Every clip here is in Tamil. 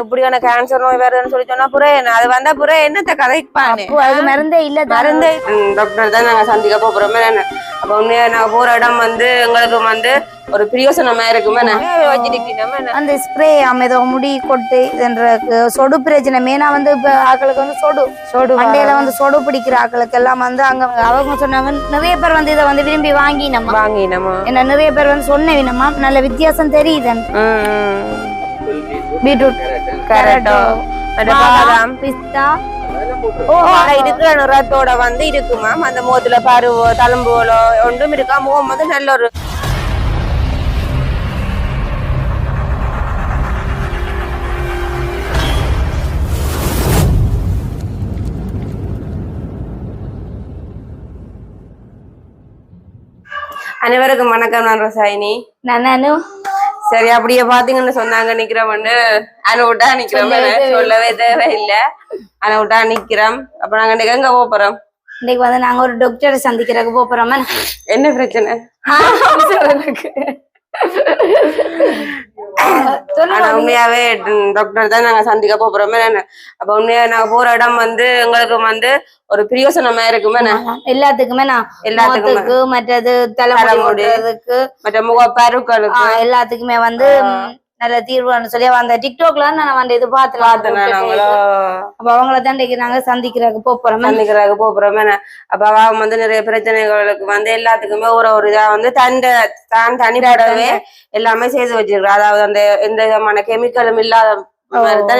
இப்படியான கேன்சர் நோய் வருதுன்னு சொல்லி சொன்னா புரிய அது வந்தா புரிய என்னத்த கதைப்பானே அது மருந்தே இல்ல மருந்தே டாக்டர் தான் நாங்க சந்திக்க போறோமே. அப்ப உண்மையா நாங்க போற இடம் வந்து எங்களுக்கு வந்து ஒரு பிரியோசனமா இருக்குமே. அந்த ஸ்ப்ரே ஏதோ முடி கொட்டு சொடு பிரச்சனை மெயினா வந்து இப்ப ஆக்களுக்கு வந்து சொடு மண்டையில வந்து சொடு பிடிக்கிற ஆக்களுக்கு எல்லாம் வந்து அங்க அவங்க சொன்னாங்க நிறைய பேர் வந்து இதை வந்து விரும்பி வாங்கினோமா என்ன நிறைய பேர் வந்து சொன்னவினமா நல்ல வித்தியாசம் தெரியுது. பீட்ரூட் கேரட்டோ பாதாம் பிஸ்தா இருக்கிற நிறத்தோட வந்து இருக்குமா அந்த முகத்துல பருவோ தழும்புகளோ ஒன்றும் இருக்கா. முகம் வந்து நல்ல ஒரு அனைவருக்கும் வணக்கம். நான் ரசாயினி. நானு சரி அப்படியே பாத்தீங்கன்னு சொன்னாங்க நிக்கிறோம் அனுவிட்டா நிக்கிறோம் சொல்லவே தேவையில்லை அனுவிட்டா நிக்கிறோம். அப்ப நாங்க இன்னைக்கு எங்க போறோம்? இன்னைக்கு வந்து நாங்க ஒரு டாக்டரை சந்திக்கிறதுக்கு போறோம். என்ன பிரச்சனை? உண்மையாவே டாக்டர் தான் நாங்க சந்திக்க போறோமே. அப்ப உண்மையா நாங்க போற இடம் வந்து எங்களுக்கு வந்து ஒரு பிரியோசனமா இருக்குமே. எல்லாத்துக்குமே எல்லாத்துக்கு மற்றது தலைமுடிக்கு மற்ற முக பருக்களுக்கு எல்லாத்துக்குமே வந்து நல்ல தீர்வுன்னு சொல்லி அந்த டிக்டாக்ல நான் வந்து இது பார்த்தேன். அப்ப அவங்கள தான் நாங்க சந்திக்கிறதுக்கு போறோமே. அப்ப அவங்க வந்து நிறைய பிரச்சனைகளுக்கு வந்து எல்லாத்துக்குமே ஒரு இதா வந்து தான் தனிப்படவே எல்லாமே செய்து வச்சிருக்கிறா. அதாவது அந்த எந்த விதமான கெமிக்கலும் இல்லாத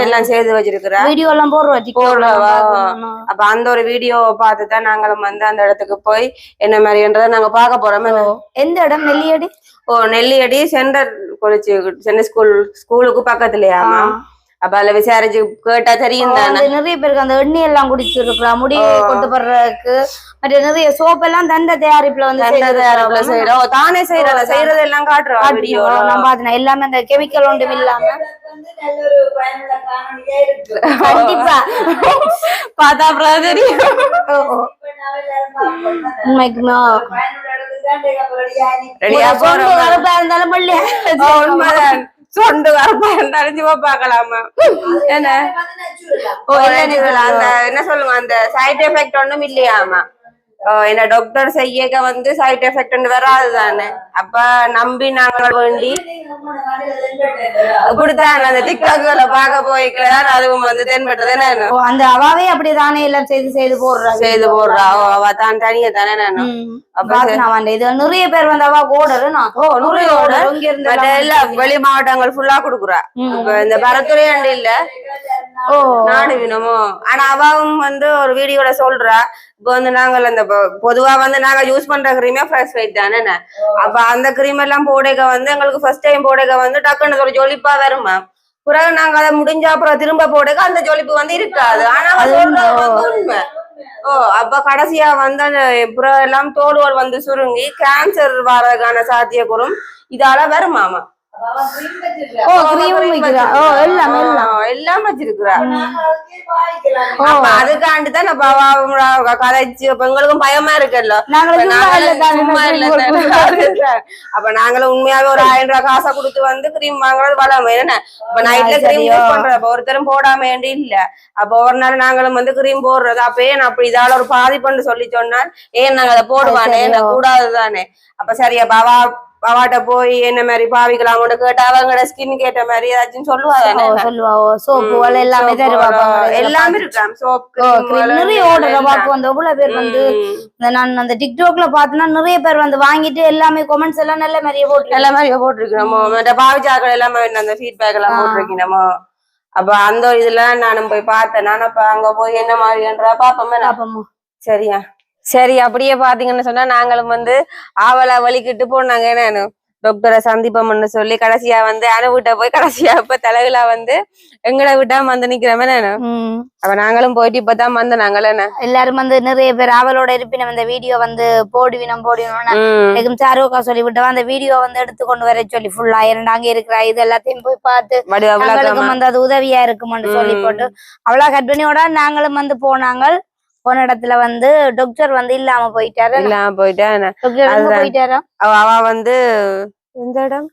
எல்லாம் செய்து வச்சிருக்கிறா. வீடியோ எல்லாம் போடுவா. அப்ப அந்த ஒரு வீடியோ பார்த்துதான் நாங்களும் வந்து அந்த இடத்துக்கு போய் என்ன மாதிரின்றத நாங்க பார்க்க போறோமே. எந்த இடம்? நெல்லியடி. நெல்லியடி சென்டர் கொலிச்சு சென்னை ஸ்கூலுக்கு பக்கத்துலயாமா. அப்ப அதுல விசாரிச்சு கேட்டா தெரியும் தானே. நிறைய பேருக்கு அந்த எண்ணெய் எல்லாம் குடிச்சிருக்கலாம் முடி கொண்டு போடுறதுக்கு மற்ற நிறைய சோப் எல்லாம் தண்ட தயாரிப்புல வந்து செய்யறோம். தானே செய்யறது எல்லாம் காட்டுறோம். நான் பாத்தேன் எல்லாமே அந்த கெமிக்கல் ஒன்றும் இல்லாம கண்டிப்பா பார்த்தா அப்புறம் தெரியும். உண்மைக்குமா இருந்தாலும் சொண்டு வரப்பா இருந்தாலும் பாக்கலாமா என்ன என்ன சொல்லுங்க அந்த சைட் எஃபெக்ட் ஒண்ணும் இல்லையாமா. என்ன டாக்டர் செய்ய வந்து சைட் எஃபெக்ட் வராது தானே. அப்ப நம்பி நாங்க வேண்டி இப்படித்தான் அந்த டிக்டாக்ல பாக்க போய்க்கலாம். அதுவும் வந்து தென்பட்டது அந்த அவாவே அப்படிதானே எல்லாம் செய்து போடுறா. அவ தான் தனியா தானே நானும் இது நிறைய பேர் வந்து அவா வெளி மாவட்டங்கள் ஃபுல்லா குடுக்குறா. இந்த பரத்துறை அண்டு இல்ல நாடு வினமோ. ஆனா அவாவும் வந்து ஒரு வீடியோல சொல்றா இப்ப வந்து நாங்கள் அந்த பொதுவா வந்து நாங்க யூஸ் பண்ற கிரீமே ஃப்ரெஷ் ஒயிட் தானே. அப்ப அந்த கிரீம் எல்லாம் போடைக்க வந்து எங்களுக்கு ஃபர்ஸ்ட் டைம் போடைக்க வந்து டக்குன்னு ஒரு ஜொலிப்பா வருமா. பிறகு நாங்க அதை முடிஞ்ச அப்புறம் திரும்ப போடைக்க அந்த ஜொலிப்பு வந்து இருக்காது. ஆனா உண்மை. அப்ப கடைசியா வந்து அந்த புறம் எல்லாம் தோல்வல் வந்து சுருங்கி கேன்சர் வர்றதுக்கான சாத்தியக்கூறும் இதால வருமாமா. எல்லாம் வச்சிருக்கிறா. அதுக்காண்டிதான் கதைச்சு எங்களுக்கும் பயமா இருக்குல்ல. அப்ப நாங்களும் உண்மையாவே ஒரு 1000 ரூபாய் காசை கொடுத்து வந்து கிரீம் வாங்குறது வளமை என்ன. இப்ப நைட்ல கிரீம் யூஸ் பண்றப்ப ஒருத்தரும் போடாம வேண்டி இல்ல. அப்ப ஒரு நாள் நாங்களும் வந்து கிரீம் போடுறது. அப்ப ஏன் அப்படி இதால ஒரு பாதிப்புன்னு சொல்லி சொன்னால் ஏன் நாங்க அதை போடுவானே என்ன கூடாதுதானே. அப்ப சரி அப்ப அவாட்ட போய் என்ன மாதிரி பாவிக்கலாம் கேட்டா அவங்களோட ஸ்கின் கேட்ட மாதிரி ஏதாச்சும் சொல்லுவா. சோப்பு எல்லாமே எல்லாமே இருக்காம். எவ்வளவு பேர் வந்து நான் அந்த டிக்டாக்ல பாத்தேன்னா நிறைய பேர் வந்து வாங்கிட்டு எல்லாமே கமெண்ட்ஸ் எல்லாம் நல்ல மாதிரியே போட்டிருக்கிறோமோ. பாவிச்சாக்கள் எல்லாமே அந்த ஃபீட்பேக் எல்லாம் போட்டிருக்கீங்களோ. அப்ப அந்த இதுல நானும் போய் பார்த்தேன். நான் அப்ப அங்க போய் என்ன மாதிரின்றா பாப்போமோ. சரியா சரி அப்படியே பாத்தீங்கன்னு சொன்னா நாங்களும் வந்து ஆவலா வலிக்கிட்டு போனாங்க. என்ன டாக்டரை சந்திப்போம்னு சொல்லி கடைசியா வந்து அனுவிட்ட போய் கடைசியா இப்ப தலைவிழா வந்து எங்களை விட்டா வந்து நிக்கிறோமே. அப்ப நாங்களும் போயிட்டு இப்பதான் வந்து நாங்களே எல்லாரும் வந்து நிறைய பேர் ஆவலோட இருப்பினும் அந்த வீடியோ வந்து போடுவினோம் சாருக்கா சொல்லி விட்டோம். அந்த வீடியோ வந்து எடுத்து கொண்டு வர சொல்லி ஃபுல்லா அங்க இருக்கிற இது எல்லாத்தையும் போய் பார்த்து வந்து அது உதவியா இருக்கும்னு சொல்லி போட்டு அவ்வளவு கற்பனையோட நாங்களும் வந்து போனாங்க. போன இடத்துல வந்து டாக்டர் வந்து இல்லாம போயிட்டாரா. அவ வந்து எந்த இடம்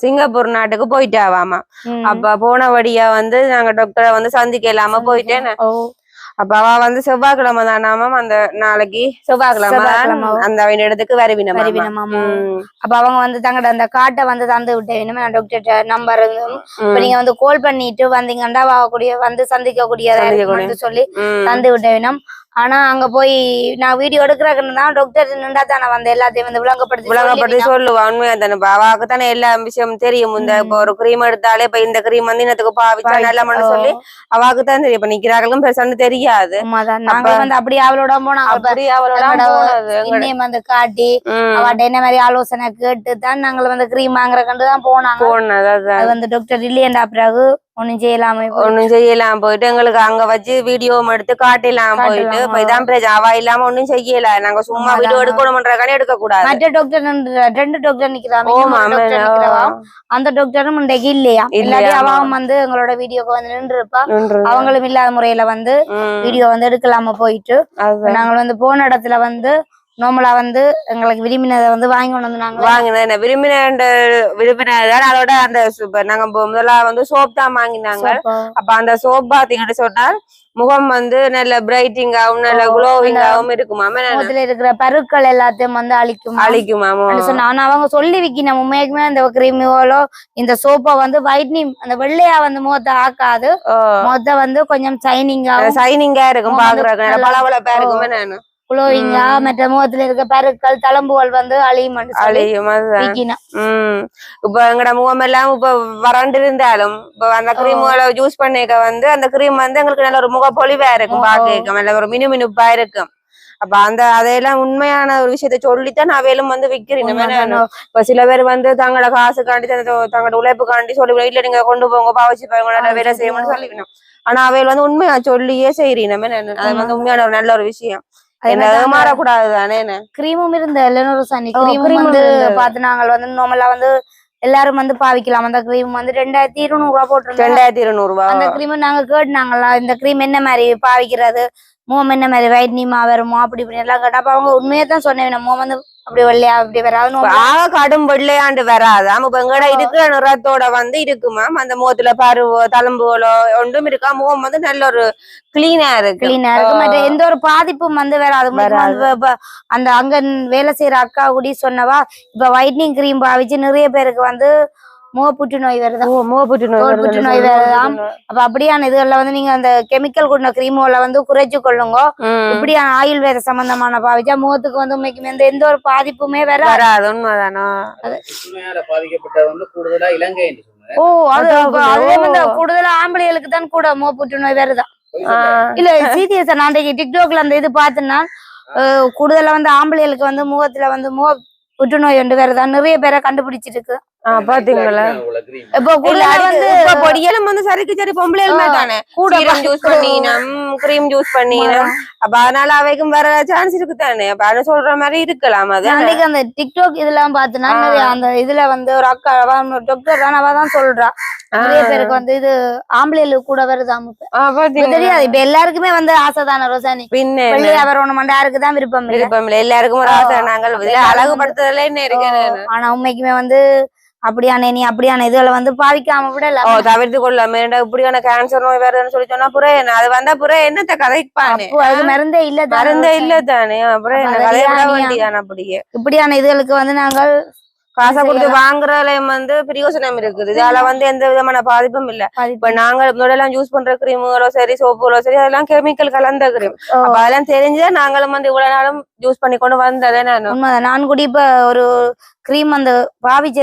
சிங்கப்பூர் நாட்டுக்கு போயிட்டாவாமா. அப்ப போன வழியா வந்து நாங்க டாக்டரை வந்து சந்திக்க இல்லாம போயிட்டேன். அப்ப அவ வந்து செவ்வாய்க்கிழமை தானாம அந்த நாளைக்கு செவ்வாய்க்கிழமை அந்த அவன் இடத்துக்கு வருவினமா. அப்ப அவங்க வந்து தங்கட அந்த காட்டை வந்து தந்து விட்டேன் டாக்டர் நம்பர். இப்ப நீங்க வந்து கால் பண்ணிட்டு வந்தீங்கன்னா கூடிய வந்து சந்திக்க சொல்லி தந்து விட்டேன். ஆனா அங்க போய் நான் வீடியோ எடுக்கிறேன்னா டாக்டர் நின்றா தானே வந்து எல்லாத்தையும் வந்து விளங்கப்படுத்தி சொல்லுவா. உண்மையா தானே அவாக்கு தானே எல்லா விஷயம் தெரியும். இந்த இப்ப ஒரு கிரீம் எடுத்தாலே இப்ப இந்த கிரீம் வந்து இன்னத்துக்கு பாவிச்சா நல்ல சொல்லி அவாக்கு தான் தெரியும். இப்ப நிக்கிறாங்களும் பெருசான்னு தெரியாது. நாங்க வந்து அப்படி அவளோட போனாங்க வந்து காட்டி அவட்ட என்ன மாதிரி ஆலோசனை கேட்டு தான் நாங்கள் வந்து கிரீம் வாங்குற கண்டுதான் போனாங்க. அது வந்து டாக்டர் இல்லையண்டா பிறகு ஒண்ணும் செய்யலாம் போயிட்டு எங்களுக்கு அங்க வச்சு வீடியோ எடுத்து காட்டலாம் போயிட்டு இப்ப இதான் பிரச்சனை. அவ இல்லாம ஒண்ணும் செய்யல. நாங்க சும்மா வீடியோ எடுக்கணும்ன்றக்கானே எடுக்க கூடாது. மற்ற டாக்டர் 2 டாக்டர் நிக்கிறாங்க. அந்த டாக்டரும் இன்றைக்கு இல்லையா இல்லாட்டி அவன் வந்து எங்களோட வீடியோக்கு வந்து நின்று இருப்பா. அவங்களும் இல்லாத முறையில வந்து வீடியோ வந்து எடுக்கலாம போயிட்டு நாங்கள் வந்து போன இடத்துல வந்து நார்மலா வந்து எங்களுக்கு விரும்பினதை வந்து வாங்கி கொண்டு வந்து நாங்க வாங்கினேன். விரும்பினதான் அதோட அந்த நாங்க முதல்ல வந்து சோப் தான் வாங்கினாங்க. அப்ப அந்த சோப் பாத்தீங்கன்னு சொன்னா முகம் வந்து நல்ல பிரைட்டிங்காவும் நல்ல குளோவிங்காவும் இருக்குமா. முகத்துல இருக்கிற பருக்கள் எல்லாத்தையும் வந்து அழிக்குமா. ஆனா அவங்க சொல்லி விக்கணும் உண்மைக்குமே இந்த கிரீமியோலோ இந்த சோப்பை வந்து வைட்னிங் அந்த வெள்ளையா வந்து முகத்தை ஆக்காது. முகத்தை வந்து கொஞ்சம் சைனிங்கா இருக்கும் பாக்குறாங்க பளபளப்பா இருக்குமே. நானு குளோவிங்கா மற்ற முகத்துல இருக்க பருக்கள் தளம்புகள் வந்து அழியும். இப்ப எங்கட முகம் எல்லாம் இப்ப வறண்டு இருந்தாலும் இப்ப அந்த கிரீம் யூஸ் பண்ணிக்க வந்து அந்த கிரீம் வந்து எங்களுக்கு நல்ல ஒரு முகப்பொலிவா இருக்கும். பாக்க நல்ல ஒரு மினுமினுப்பா இருக்கும். அப்ப அந்த அதையெல்லாம் உண்மையான ஒரு விஷயத்த சொல்லித்தான் அவையிலும் வந்து விக்கிறீங்க. இப்ப சில பேர் வந்து தங்களோட காசுக்காண்டி தங்களோட உழைப்புக்காண்டி சொல்லி இல்ல நீங்க கொண்டு போங்க பாவச்சு போங்க வேலை செய்யணும்னு சொல்லிக்கணும். ஆனா அவையில் வந்து உண்மையா சொல்லியே செய்யறீங்க. அது வந்து உண்மையான ஒரு நல்ல ஒரு விஷயம். கிரீமும் இருந்த வந்து பாத்து நாங்கள் வந்து நார்மலா வந்து எல்லாரும் வந்து பாவிக்கலாம். அந்த கிரீம் வந்து 2200 போட்டு 2200 அந்த கிரீம் நாங்க கேட்டுனாங்களா இந்த கிரீம் என்ன மாதிரி பாவிக்கிறது முகம் என்ன மாதிரி வைட்னிமா வருமோ அப்படி இப்படி எல்லாம் கேட்டா அப்ப அவங்க உண்மையை தான் சொன்னேன். முகம் வந்து அப்படி வெள்ளையா அப்படி வராது கடும் வெள்ளையாண்டு வராதா. எங்கட இருக்கிற நிறத்தோட வந்து இருக்குமா அந்த முகத்துல பருவோ தளம்புகளோ ஒன்றும் இருக்கா. முகம் வந்து நல்ல ஒரு கிளீனா இருக்கு. மற்ற எந்த ஒரு பாதிப்பும் வந்து வராது. அந்த அங்க வேலை செய்யற அக்கா கூடி சொன்னவா இப்ப வைட்னிங் கிரீம் பாவிச்சு நிறைய பேருக்கு வந்து முகப்புற்றுநோய் வருது. புற்றுநோய் வருதாம். அப்ப அப்படியான இதுல வந்து நீங்க அந்த கெமிக்கல் கூடின கிரீமோல வந்து குறைச்சு கொள்ளுங்க. இப்படியான ஆயுர்வேத சம்பந்தமான பாவிச்சா முகத்துக்கு வந்து உண்மைக்கு எந்த ஒரு பாதிப்புமே வராது. உண்மைதானோ. கூடுதலா ஆம்பளைகளுக்கு தான் கூட முகப்புற்றுநோய் வருதா இல்ல சீரியஸா. நான் டிக்டாக்ல அந்த இது பாத்தேன்னா கூடுதலா வந்து ஆம்பளைகளுக்கு வந்து முகத்துல வந்து முக புற்றுநோய் ஒன்று வருதான் நிறைய பேரை கண்டுபிடிச்சிருக்கு. பாத்தீங்களா இப்போ பொடியலும் வந்து சரிக்கு சரி பொம்பளையுமே தானே ஜூஸ் பண்ணினோம் கிரீம் ஜூஸ் பண்ணினோம். அப்ப அதனால அவைக்கும் வர சான்ஸ் இருக்கு தானே. அப்ப அதை சொல்ற மாதிரி இருக்கலாம். அது அன்னைக்கு அந்த டிக்டாக் இதெல்லாம் பாத்தோன்னா அந்த இதுல வந்து ஒரு அக்கா டாக்டர் தான் அவதான் சொல்றா நிறைய பேருக்கு வந்து இது ஆம்பளைகளுக்கு கூட வருதாம தெரியாது. இப்ப எல்லாருக்குமே வந்து ஆசைதானே ரோசானி. பின்ன வெள்ளையா வரணும் யாருக்கு தான் விருப்பம் இல்லை. எல்லாருக்கும் ஒரு ஆசை. நாங்கள் அழகுபடுத்துறதுல என்ன இருக்கு. ஆனா உண்மைக்குமே வந்து அப்படியான நீ அப்படியான இதுல வந்து பாவிக்காம விடல தவிர்த்து கொள்ளாம இப்படியான கேன்சர் நோய் வருதுன்னு சொல்லி சொன்னா புறம் அது வந்தா புறம் என்னத்த கதைப்பானே. அது மருந்தே இல்ல தானே. அப்புறம் என்ன கதைய விட வேண்டியதான. அப்படியே இப்படியான இதுகளுக்கு வந்து நாங்கள் காசை கொடுத்து வாங்குறதுலயும் வந்து பிரயோசனம் இருக்குது. இதால வந்து எந்த விதமான பாதிப்பும் இல்ல. இப்ப நாங்க முதலாம் யூஸ் பண்ற கிரீமுகளோ சரி சோப்புகளோ சரி அதெல்லாம் கெமிக்கல் கலந்த கிரீம். அப்ப அதெல்லாம் தெரிஞ்சுதான் நாங்களும் வந்து இவ்வளவு நாளும் யூஸ் பண்ணி கொண்டு வந்ததே. நான் கூட இப்ப ஒரு கிரீம் அந்த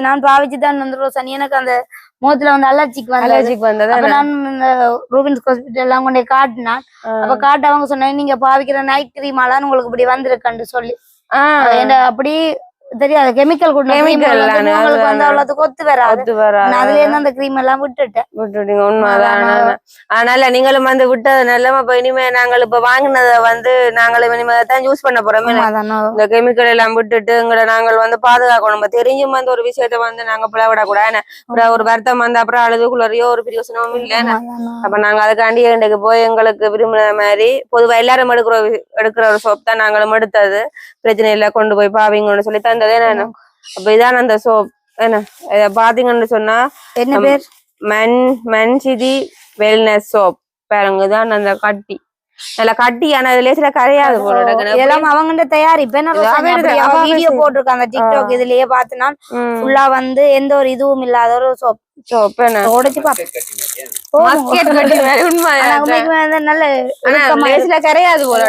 நான் பாவிச்சுதான் வந்து சனி எனக்கு அந்த முகத்துல வந்து அலர்ஜிக்கு வந்தது. நான் ரூபின்ஸ் ஹாஸ்பிட்டல் எல்லாம் கொண்டு காட்டினான். அப்ப காட்டு அவங்க சொன்னாங்க நீங்க பாவிக்கிற நைட் கிரீமாலாம் உங்களுக்கு இப்படி வந்திருக்குன்னு சொல்லி அப்படி தெரியாது கெமிக்கல் வந்து அவ்வளவுக்கு ஒத்து வராது. அதுல இருந்து அந்த கிரீம் எல்லாம் விட்டுட்டீங்க. உண்மைதான். அதனால நீங்களும் வந்து விட்டது நல்லமா. இப்ப இனிமே நாங்கள் இப்ப வாங்கினத வந்து நாங்களும் இனிமேதான் யூஸ் பண்ண போறோம். இந்த கெமிக்கல் எல்லாம் விட்டுட்டு எங்களை நாங்கள் வந்து பாதுகாக்கணும். நம்ம தெரிஞ்சும் வந்து ஒரு விஷயத்த வந்து நாங்க பிளவிடக்கூடாது. ஒரு வருத்தம் வந்து அப்புறம் அழுதுக்குள்ளறையோ ஒரு பிரயோசனமும் இல்லைன்னு. அப்ப நாங்க அதுக்காண்டி இன்றைக்கு போய் எங்களுக்கு விரும்பின மாதிரி பொதுவா எல்லாரும் எடுக்கிற ஒரு சோப் தான் நாங்களும் எடுத்தது. பிரச்சனை இல்லை கொண்டு போய் பாவிங்கன்னு சொல்லி தந்ததே நானும். அப்ப இதான் அந்த சோப் என்ன இத பாத்தீங்கன்னு சொன்னா என்ன பேர் மன்சிதி வெல்னஸ் சோப் பாருங்கதான் அந்த கட்டி நல்ல கட்டி ஆனா இதுல சில கரையாது போல இதெல்லாம் அவங்கள்ட்ட தயாரிப்பு என்ன வீடியோ போட்டிருக்காங்க டிக்டாக் இதுலயே பாத்துனா ஃபுல்லா வந்து எந்த ஒரு இதுவும் இல்லாத ஒரு சோப் சோப் என்ன உடைச்சு மஸ்கெட் கட்டி வேற உண்மை நல்ல லேசில கரையாது போல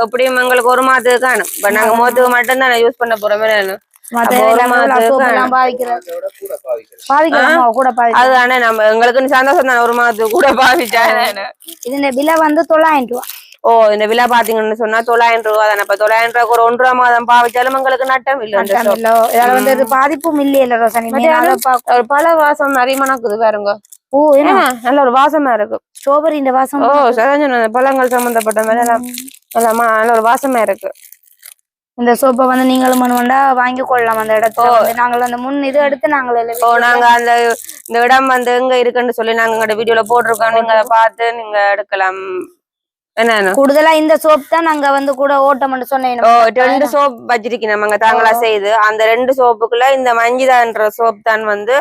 எப்படியும் எங்களுக்கு ஒரு மாதத்துக்கு காணும் இப்ப நாங்க மோத்துக்கு மட்டும் தான் யூஸ் பண்ண போறோமே அதுதானே நம்ம எங்களுக்கு சந்தோஷம் தானே ஒரு மாதத்துக்கு கூட பாவிச்சா இதுல விலை வந்து 900 ரூபாய் ஓ இந்த விலை பாத்தீங்கன்னு சொன்னா 900 ரூபாய் தானே இப்ப 900 ரூபாய்க்கு ஒரு 1 மாதம் பாவிச்சாலும் உங்களுக்கு நட்டம் இல்ல இதுல வந்து பாதிப்பும் இல்ல ரோசனி ஒரு பல வாசம் நிறைய மணக்குது பாருங்க ஓ என்ன நல்ல ஒரு வாசமா இருக்கு ஸ்ட்ராபெரி இந்த வாசம் ஓ சதஞ்சன பழங்கள் சம்பந்தப்பட்ட மாதிரி எல்லாம் நல்ல ஒரு வாசமா இருக்கு இந்த சோப்பை வந்து நீங்களும் வேண்டா வாங்கி கொள்ளலாம் அந்த இடத்துல நாங்கள் அந்த முன் இது எடுத்து நாங்க அந்த இந்த இடம் வந்து எங்க இருக்குன்னு சொல்லி நாங்க எங்க வீடியோல போட்டிருக்கோம் நீங்க அதை பார்த்து நீங்க எடுக்கலாம் என்ன கூடுதலா இந்த சோப் தான் நாங்க வந்து கூட ஓட்டம் சொன்னேன் 2 சோப் வச்சிருக்கோம் நாங்க தாங்களா செய்து அந்த 2 சோப்புக்குள்ள இந்த மஞ்சிதான்ற சோப் தான் வந்து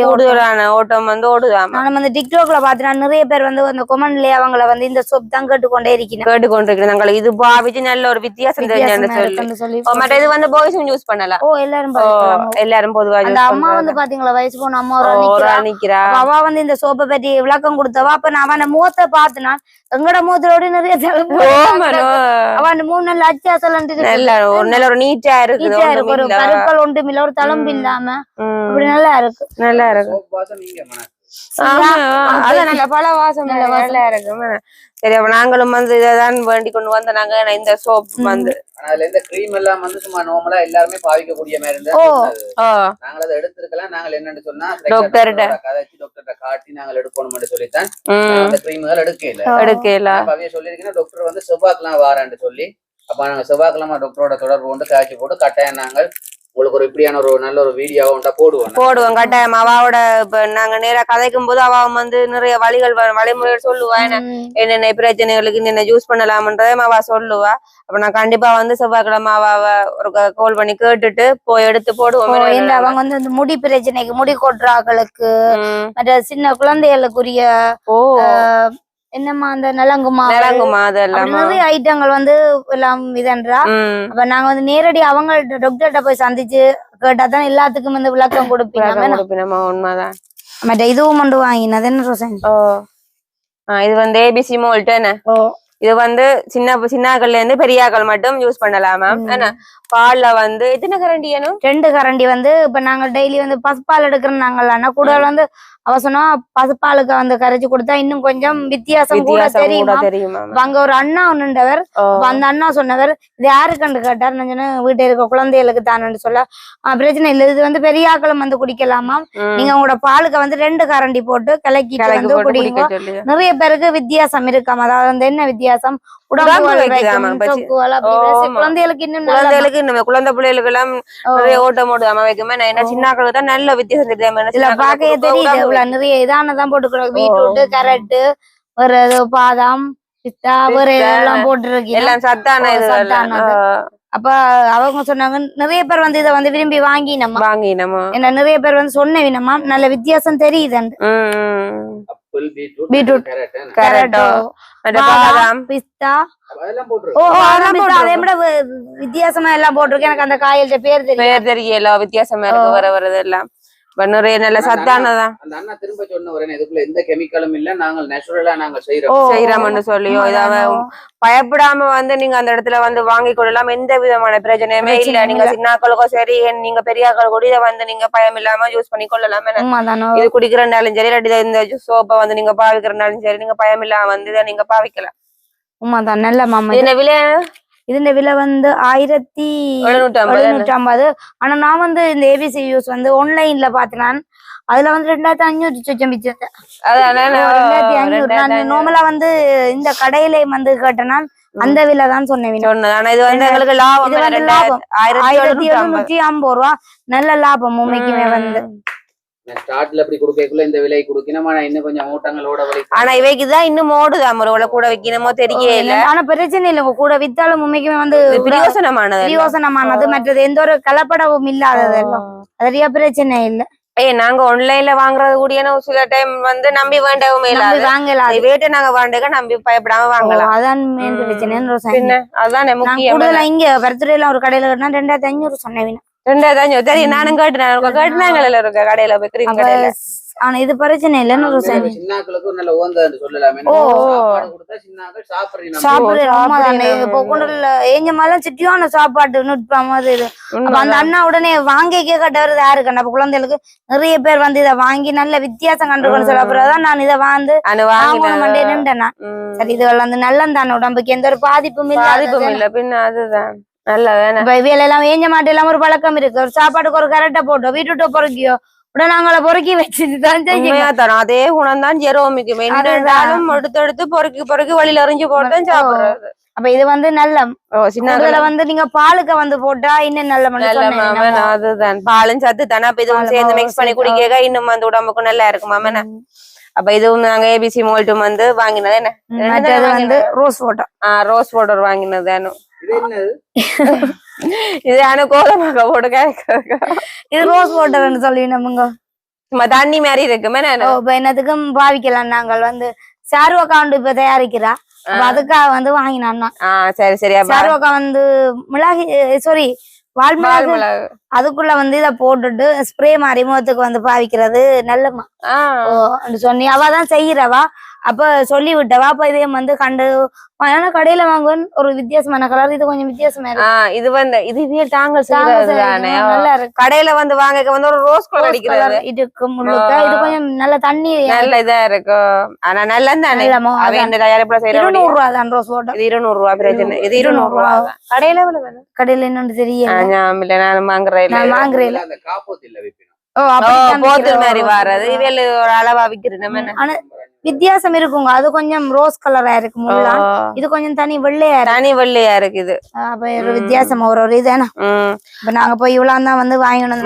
கூடுதலான ஓட்டம் வந்து ஓடுதாம் நான் வந்து டிக்டாக்ல பாத்தீங்கன்னா நிறைய பேர் வந்து அந்த கமெண்ட்லயே அவங்கள வந்து இந்த சோப் தான் கேட்டுக்கொண்டே இருக்கேன் நாங்க இது பாவிச்சு நல்ல ஒரு வித்தியாசம் தெரிஞ்சு சொல்லி மற்ற இது வந்து பாய்ஸும் யூஸ் பண்ணலாம் எல்லாரும் பொதுவா அந்த அம்மா வந்து பாத்தீங்களா வயசு போன அம்மா நிக்கிறா அவ வந்து இந்த சோப்பை பத்தி விளக்கம் கொடுத்தவா அப்ப நான் அவன் முகத்தை பாத்துனா எங்கட முகத்தோட நிறைய அவன் 3 நாள் அச்சா சொல்ல ஒரு நீட்டா இருக்கு ஒரு பருக்கள் ஒன்றும் இல்ல ஒரு தளம்பு இல்லாம அப்படி நல்லா இருக்கு அதான் நல்ல பல வாசம் நல்லா இருக்கு சரி அப்ப நாங்களும் வந்து இதான் வேண்டி கொண்டு வந்த நாங்க இந்த சோப் வந்து அதுல இந்த கிரீம் எல்லாம் வந்து சும்மா நார்மலா எல்லாருமே பாவிக்கக்கூடிய மாதிரி இருந்தா நாங்க அதை எடுத்திருக்கலாம் நாங்க என்னன்னு சொன்னா டாக்டர்கிட்ட காட்டி நாங்க எடுக்கணும்னு சொல்லித்தான் அந்த கிரீம்கள் எடுக்கல சொல்லிருக்கீங்கன்னா டாக்டர் வந்து செவ்வாய்க்கெல்லாம் வாரான்னு சொல்லி அப்ப நாங்க செவ்வாய்க்கிழமை டாக்டரோட தொடர்பு கொண்டு காய்ச்சி போட்டு கட்டாயம் நாங்கள் உங்களுக்கு ஒரு இப்படியான ஒரு நல்ல ஒரு வீடியோவை போடுவோம் கட்டாயம் அவாவோட இப்ப நாங்க நேரா கதைக்கும் போது அவ வந்து நிறைய வழிமுறைகள் சொல்லுவா என்னென்ன பிரச்சனைகளுக்கு என்னென்ன யூஸ் பண்ணலாம்ன்றதே அவ சொல்லுவா அப்ப நான் கண்டிப்பா வந்து செவ்வாய்க்கிழமை அவ ஒரு கால் பண்ணி கேட்டுட்டு போய் எடுத்து போடுவோம் அவங்க வந்து இந்த முடி பிரச்சனைக்கு முடி கொட்டுறாக்களுக்கு மற்ற சின்ன குழந்தைகளுக்குரிய என்னம்மா அந்த நலங்குமா அதெல்லாம் நிறைய ஐட்டங்கள் வந்து எல்லாம் இதன்றா அப்ப நாங்க வந்து நேரடி அவங்கள்ட்ட டாக்டர்கிட்ட போய் சந்திச்சு கேட்டாதான் எல்லாத்துக்கும் வந்து விளக்கம் கொடுப்பீங்க உண்மைதான் மற்ற இதுவும் கொண்டு வாங்கினது என்ன ரோசன் இது வந்து ஏபிசி மோல்ட் என்ன இது வந்து சின்னாக்கள்ல இருந்து பெரியாக்கள் மட்டும் யூஸ் பண்ணலாம் மேம் என்ன பால்ல வந்து எத்தனை கரண்டி வேணும் 2 கரண்டி வந்து இப்ப நாங்க டெய்லி வந்து பசுப்பால் எடுக்கிறோம் நாங்கள்னா கூட வந்து அவசனா பசுப்பாலுக்கு வந்து கரைச்சு கொடுத்தா இன்னும் கொஞ்சம் வித்தியாசம் கூட தெரியும் அங்க ஒரு அண்ணா ஒண்ணுண்டவர் அந்த அண்ணா சொன்னவர் இது யாருக்கண்டு கேட்டார் நான் சொன்ன வீட்டுல இருக்க குழந்தைகளுக்கு தானு சொல்ல பிரச்சனை இல்லை இது வந்து பெரியாக்களும் வந்து குடிக்கலாமா நீங்க உங்களோட பாலுக்கு வந்து 2 கரண்டி போட்டு கலக்கிட்டு வந்து குடிங்க நிறைய பேருக்கு வித்தியாசம் இருக்காம அதாவது வந்து என்ன வித்தியாசம் குழந்தைகளுக்கு இன்னும் குழந்தை பிள்ளைகளுக்கு எல்லாம் நிறைய ஓட்டம் ஓடுதாம வைக்குமே என்ன சின்னாக்களுக்கு தான் நல்ல வித்தியாசம் தெரியுது நிறைய இதானதான் போட்டுக்கிறோம் பீட்ரூட் கேரட் ஒரு பாதாம் பிஸ்தா ஒரு எல்லாம் போட்டுருக்கு எல்லாம் சத்தான அப்ப அவங்க சொன்னாங்க நிறைய பேர் வந்து இதை வந்து விரும்பி வாங்கினமா என்ன நிறைய பேர் வந்து சொன்னவினமா நல்ல வித்தியாசம் தெரியுது பீட்ரூட் கேரட் பாதாம் பிஸ்தா வித்தியாசமா எல்லாம் போட்டிருக்கேன் எனக்கு அந்த காய்கறி பேர் தெரியல வித்தியாசமா இருக்கு வர வரது எல்லாம் நிறைய நல்ல சத்தானதான் அந்த அண்ணா திரும்ப சொன்ன வரேன் இதுக்குள்ள எந்த கெமிக்கலும் இல்ல நாங்க நேச்சுரலா நாங்க செய்யறோம்னு சொல்லியோ இதாவ பயப்படாம வந்து நீங்க அந்த இடத்துல வந்து வாங்கி கொள்ளலாம் எந்த விதமான பிரச்சனையுமே இல்ல நீங்க சின்னாக்களுக்கும் சரி நீங்க பெரியாக்கள் கூட இதை வந்து நீங்க பயம் இல்லாம யூஸ் பண்ணி கொள்ளலாம் இது குடிக்கிறனாலும் சரி இல்லாட்டி இந்த சோப்பை வந்து நீங்க பாவிக்கிறனாலும் சரி நீங்க பயம் இல்லாம வந்து இதை நீங்க பாவிக்கலாம் உண்மைதான் நல்ல மாமா என்ன விலை இதுல விலை வந்து 1750 ஆனா நான் வந்து இந்த ஏபிசி யூஸ் வந்து ஆன்லைன்ல பாத்தினான் அதுல வந்து 2500 சொச்சம் பிச்சேன் 2500 நான் நார்மலா வந்து இந்த கடையில வந்து கேட்டனால் அந்த விலை தான் சொன்னேன் ஆனா இது வந்து எங்களுக்கு லாபம் 1750 ரூபா நல்ல லாபம் உண்மைக்குமே வந்து ஸ்டார்ட்ல அப்படி குடுக்கக்குள்ள இந்த விலை குடுக்கணுமா இன்னும் கொஞ்சம் ஓட்டங்களோட ஆனா இவைக்குதான் இன்னும் ஓடுதாம் ஒரு கூட வைக்கணுமோ தெரியல ஆனா பிரச்சனை இல்ல கூட வித்தாலும் உண்மைக்குமே வந்து பிரயோசனமானது மற்றது எந்த ஒரு கலப்படமும் இல்லாதது எல்லாம் நிறைய பிரச்சனை இல்ல நாங்க ஆன்லைன்ல வாங்குறது கூடிய சில டைம் வந்து நம்பி வேண்டவும் வாங்கலாம் வீட்டை நாங்க வாண்டக நம்பி பயப்படாம வாங்கலாம். அதான் மெயின் பிரச்சனை. பின்ன அதான் முக்கியம். கூடுதலா இங்க பருத்துறையில ஒரு கடையில கட்டினா 2500 சொன்னேன். 2500 தெரியும். நானும் கேட்டுனாங்கல்ல இருக்க கடையில போய் கிரீம் கடையில. ஆனா இது பிரச்சனை இல்லன்னு சின்னாக்களுக்கு நல்ல ஓந்தன்னு சொல்லலாமே. சாப்பாடு கொடுத்தா சின்னாக்கள் சாப்பிடுறாங்க. இப்போ கொண்டுல ஏஞ்சமாலாம் சிட்டியான சாப்பாடு நுட்பம் அது இது. அப்ப அந்த அண்ணா உடனே வாங்கிக்கே கட்டவரது யாரு கண்ணா? அப்ப குழந்தைகளுக்கு நிறைய பேர் வந்து இதை வாங்கி நல்ல வித்தியாசம் கண்டுக்கணும் சொல்ல. அப்புறம் நான் இதை வாங்கணும் நின்றேன். சரி இது வந்து நல்லந்தான உடம்புக்கு எந்த ஒரு பாதிப்பும் இல்ல. பின்ன அதுதான் நல்லதானே. இவையில எல்லாம் ஏஞ்ச மாட்டு எல்லாம் ஒரு பழக்கம் இருக்கு. ஒரு சாப்பாடுக்கு ஒரு கரெக்டா போட்டோம் வீட்டுட்டு பொறுக்கியோ உடனே பொறுக்கி வச்சுதான் அதே குணம் தான் ஜெரோமிக்கு. என்னடாலும் எடுத்து பொறுக்கி வழியில எறிஞ்சு போட்டுதான் சாப்பிடுறது. அப்ப இது வந்து நல்ல சின்னதுல வந்து நீங்க பாலுக்கு வந்து போட்டா இன்னும் நல்ல அதுதான் பாலும் சத்து தானே. அப்ப இதுவும் சேர்ந்து மிக்ஸ் பண்ணி குடிக்க இன்னும் வந்து உடம்புக்கும் நல்லா இருக்கும் மாமன. அப்ப இதுவும் நாங்க ஏபிசி மோல்ட்டும் வந்து வாங்கினது என்ன வந்து ரோஸ் வாட்டர். ரோஸ் வாட்டர் வாங்கினது. இது கோலமாக போட்டு இது ரோஸ் வாட்டர்னு சொல்லி நம்ம தண்ணி மாதிரி இருக்குமே. என்னத்துக்கும் பாவிக்கலாம். நாங்கள் வந்து சாருவக்கா இப்ப தயாரிக்கிறா. அதுக்காக வந்து வாங்கினான்னா சரி சரி. சாருவக்கா வந்து மிளகு சாரி வால்மிளகு அதுக்குள்ள வந்து இத போட்டுட்டு ஸ்ப்ரே மாதிரி முகத்துக்கு வந்து பாவிக்கிறது நல்லம்மா சொன்னி. அவதான் செய்யறவா. அப்ப சொல்லி விட்டவா. அப்ப இதே வந்து கண்டு கடையில வாங்குவேன் ஒரு வித்தியாசமான கலர். இது கொஞ்சம் வித்தியாசமா இருக்கு. இது வந்து இது தாங்க நல்லா இருக்கு. கடையில வந்து வாங்க வந்து ஒரு ரோஸ் கலர் அடிக்கிறது இதுக்கு முழுக்க இது கொஞ்சம் நல்ல தண்ணி நல்ல இதா இருக்கும். ஆனா நல்லதானே. 200 ரூபா தான் ரோஸ் வாட்டர். இது 200 ரூபா பிரச்சனை. இது 200 ரூபா. கடையில எவ்வளவு? கடையில என்னன்னு தெரியல. நான் வாங்குறேன். போத்தல் மாதிரி வர்றது இவையில ஒரு அளவா விக்கிறேன். ஆனா வித்தியாசம் இருக்குங்க. அது கொஞ்சம் ரோஸ் கலரா இருக்கும். இது கொஞ்சம் தனி வெள்ளையா இருக்குது. அப்ப ஒரு வித்தியாசம் ஒரு இதுனா. இப்ப நாங்க போய் இவ்வளவு தான் வந்து வாங்கிட்டு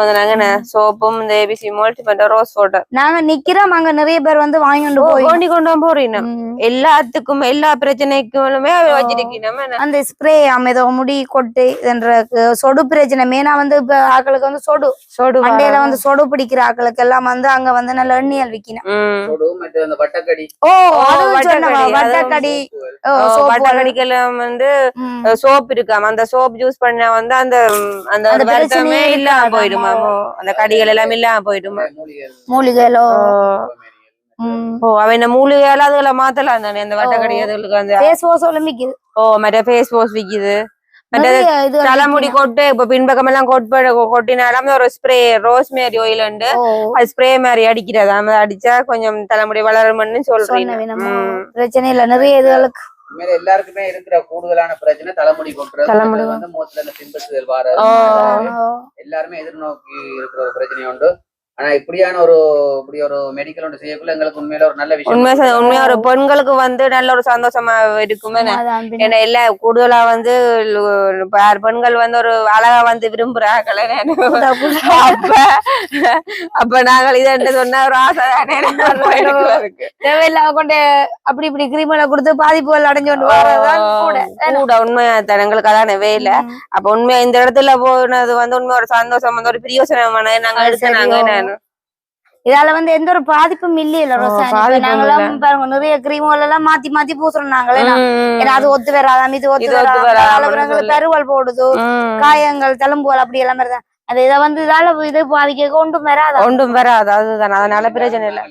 வந்தாங்க. சோப்பும் இந்த ஏபிசி மோல்ட் ரோஸ் வாட்டர் நாங்க நிக்கிறோம். அங்க நிறைய பேர் வந்து வாங்கிட்டு கொண்டு போறீங்க. எல்லாத்துக்கும் எல்லா பிரச்சனைக்குமே வச்சிருக்கீங்க. அந்த ஸ்ப்ரே ஏதோ முடி கொட்டு சொடு பிரச்சனை மெயினா வந்து இப்ப ஆக்களுக்கு வந்து சொடு மண்டையில வந்து சொடு பிடிக்கிற ஆக்களுக்கு எல்லாம் வந்து அங்க வந்து நல்ல எண்ணெயல் விக்கணும். வட்டக்கடிக்கெல்லாம் வந்து சோப் இருக்காம அந்த சோப் யூஸ் பண்ணா வந்து அந்த அந்த வருத்தமே இல்லாம போயிடுமா. அந்த கடிகள் எல்லாம் இல்லாம போயிடுமா. மூலிகைகளோ அவன் மூலிகையால அதுல மாத்தலாம் தானே. அந்த வட்டக்கடி அதுகளுக்கு அந்த மற்ற ஃபேஸ் வாஷ் விக்குது. தலைமுடி கொட்டு இப்ப பின்பக்கம் எல்லாம் கொட்டினாலும் ஒரு ஸ்ப்ரே ரோஸ்மேரி ஆயில் உண்டு. அது ஸ்ப்ரே மாதிரி அடிக்கிறது. அடிச்சா கொஞ்சம் தலைமுடி வளரும்னு சொல்றீங்க. பிரச்சனை இல்ல. நிறைய இதுகளுக்கு எல்லாருக்குமே இருக்கிற கூடுதலான பிரச்சனை தலைமுடி கொட்டுறது. தலைமுடி வந்து மோத்துல பின்பற்றுதல் வார எல்லாருமே எதிர்நோக்கி இருக்கிற ஒரு பிரச்சனை உண்டு. ஆனா இப்படி ஒரு மெடிக்கல் ஒன்று செய்யக்குள்ள எங்களுக்கு உண்மையில ஒரு நல்ல விஷயம். உண்மையா ஒரு பெண்களுக்கு வந்து நல்ல ஒரு சந்தோஷமா இருக்குமே. ஏன்னா எல்லா கூடுதலா வந்து பெண்கள் வந்து ஒரு அழகா வந்து விரும்புறாங்களே. அப்ப நாங்கள் இதை சொன்ன ஒரு ஆசை தேவையில்லாம கொண்டு அப்படி இப்படி கிரீமெல்லாம் கொடுத்து பாதிப்புகள் அடைஞ்சு கொண்டு கூட உண்மையா எங்களுக்கு அதான வேலை. அப்ப உண்மையா இந்த இடத்துல போனது வந்து உண்மையா ஒரு சந்தோஷம் வந்து ஒரு பிரியோசனமான நாங்க எடுத்தாங்க. இதால வந்து எந்த ஒரு பாதிப்பும் இல்லையில நாங்கெல்லாம் பாருங்க நிறைய கிரீம்கள் எல்லாம் மாத்தி பூசுறோம் நாங்களே. ஏன்னா அது ஒத்து வராதாம் இது ஒத்து வராது. பெருவல் போடுது காயங்கள் தழும்புகள் அப்படி எல்லாம் வருதான். அது இதை வந்து இதால இது பாதிக்க ஒன்றும் வராது. அதுதான் அதனால பிரச்சனை இல்லை.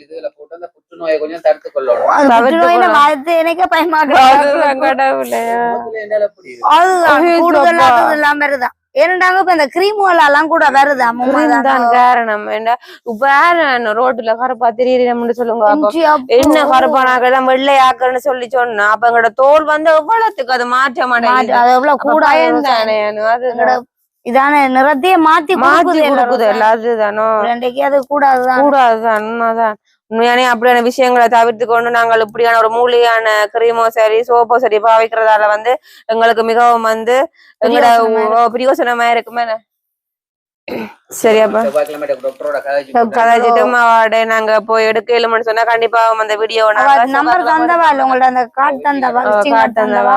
புற்றுநோயை கொஞ்சம் தடுத்து கொள்ளணும். எனக்கே பயமாக இல்லாம வருதான். ஏன்னாங்க இப்ப இந்த கிரீம்லாம் கூட வருதா காரணம். இப்ப ரோட்டுல கருப்பா திடீர்னு சொல்லுங்க. என்ன கருப்பானாக்கதான் வெள்ளை ஆக்கன்னு சொல்லி சொன்னா அப்ப எங்களோட தோல் வந்து எவ்வளவுக்கு அது மாற்ற மாட்டேங்குது. கூட இதான நிறத்தையே மாத்தி கொடுக்குது. அதுதானோ அது கூடாதுதான். உண்மையானே அப்படியான விஷயங்களை தவிர்த்து கொண்டு நாங்கள் இப்படியான ஒரு மூலிகையான கிரீமோ சரி சோப்போ சரி பாவிக்கிறதால வந்து எங்களுக்கு மிகவும் வந்து எங்களோட பிரயோசனமா இருக்குமே. சரி அப்ப செவ்வாய்க்கிழமை டாக்டரோட கதைச்சிட்டு அவார்டு நாங்க போய் எடுக்கலும்னு சொன்னா கண்டிப்பா அந்த வீடியோ நம்பர் தந்தவா இல்ல உங்கள்ட்ட அந்த கார்டு தந்தவா தந்தவா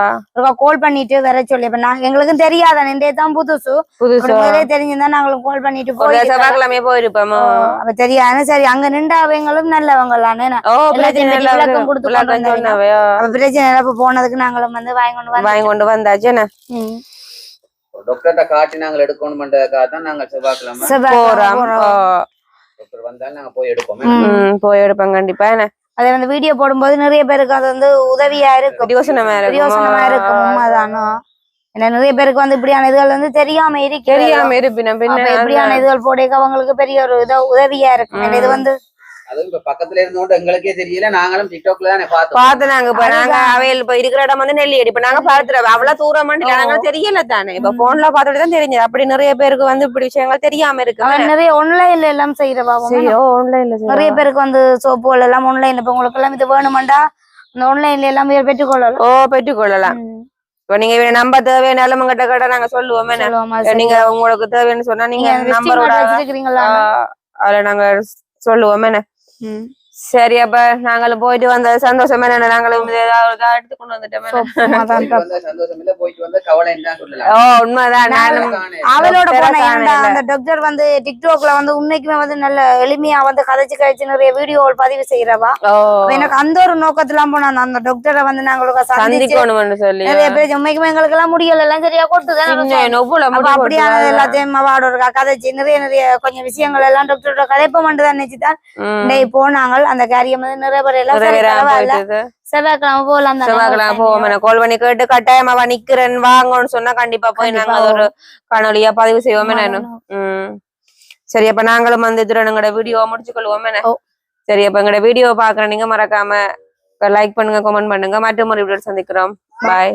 கால் பண்ணிட்டு வர சொல்லி இப்ப நான் எங்களுக்கும் தெரியாத நின்றே தான் புதுசு முதலே தெரிஞ்சிருந்தா நாங்களும் கால் பண்ணிட்டு போய் செவ்வாய்க்கிழமையே போயிருப்போம் அப்ப தெரியாது சரி அங்க நின்றவங்களும் நல்லவங்களானே விளக்கம் கொடுத்து பிரச்சனை போனதுக்கு நாங்களும் வந்து வாங்கி கொண்டு வந்தாச்சு டாக்டர்ட்ட காட்டி நாங்கள் எடுக்கணும்ன்றதுக்காக தான் நாங்க செவ்வாய்க்கிழமை போறோம் டாக்டர் வந்தாலும் நாங்க போய் எடுப்போம் போய் எடுப்போம் கண்டிப்பா அதே வந்து வீடியோ போடும்போது நிறைய பேருக்கு அது வந்து உதவியா இருக்கும் பிரயோசனமா இருக்கும் உண்மைதானோ ஏன்னா நிறைய பேருக்கு வந்து இப்படியான இதுகள் வந்து தெரியாம இருப்பினும் இப்படியான இதுகள் போடைக்கு அவங்களுக்கு பெரிய ஒரு உதவியா இருக்கும் இது வந்து அதுவும் இப்ப பக்கத்துல இருந்தோண்டு எங்களுக்கே தெரியல நாங்களும் டிக்டாக்ல தானே பார்த்து நாங்க அவையில் இப்ப இருக்கிற இடம் வந்து நெல்லியடி இப்ப நாங்க பாத்துறோம் அவ்வளவு தூரம் நாங்க தெரியல தானே இப்ப போன்ல பாத்துட்டு தான் தெரிஞ்சது அப்படி நிறைய பேருக்கு வந்து இப்படி விஷயங்கள் தெரியாம இருக்கு நிறைய ஆன்லைன்ல எல்லாம் செய்யறவா ஆன்லைன்ல நிறைய பேருக்கு வந்து சோப்புகள் எல்லாம் ஆன்லைன்ல இப்ப உங்களுக்கு எல்லாம் இது வேணுமெண்டா இந்த ஆன்லைன்ல எல்லாம் பெற்றுக்கொள்ளலாம் பெற்றுக்கொள்ளலாம் இப்ப நீங்க நம்ப தேவையான உங்ககிட்ட கேட்டா நாங்க சொல்லுவோம் நீங்க உங்களுக்கு தேவைன்னு சொன்னா நீங்க நம்பரோட அதுல நாங்க சொல்லுவோம் சரி அப்ப நாங்களும் போயிட்டு வந்த சந்தோஷம் என்ன நாங்களும் எடுத்து கொண்டு உண்மைதான் அவளோட அந்த டாக்டர் வந்து டிக்டாக்ல வந்து உண்மைக்குமே வந்து நல்ல எளிமையா வந்து கதைச்சு நிறைய வீடியோ பதிவு செய்யறவா எனக்கு அந்த ஒரு நோக்கத்துல போனா அந்த டாக்டரை வந்து நாங்களுக்கு சந்திக்கணும்னு சொல்லி நிறைய பேர் உண்மைக்குமே எங்களுக்கு எல்லாம் முடியல எல்லாம் சரியா கொடுத்துதான் அப்படியான எல்லாத்தையும் அவார்டு கதைச்சு நிறைய கொஞ்சம் விஷயங்கள் எல்லாம் டாக்டரோட கதைப்ப மட்டும் தான் நினைச்சுதான் போனாங்க அந்த காரியம் வந்து செவ்வாய்க்கிழமை போகலாம் கால் பண்ணி கேட்டு கட்டாயம் அவ நிக்கிறேன் வாங்கன்னு சொன்னா கண்டிப்பா போய் நாங்க அது ஒரு காணொலியா பதிவு செய்வோமே சரி அப்ப நாங்களும் வந்து எங்களோட வீடியோ முடிச்சுக்கொள்வோமே சரி அப்ப எங்களோட வீடியோ பாக்குற நீங்க மறக்காம லைக் பண்ணுங்க கமெண்ட் பண்ணுங்க மற்றும் ஒரு வீடியோ சந்திக்கிறோம் பாய்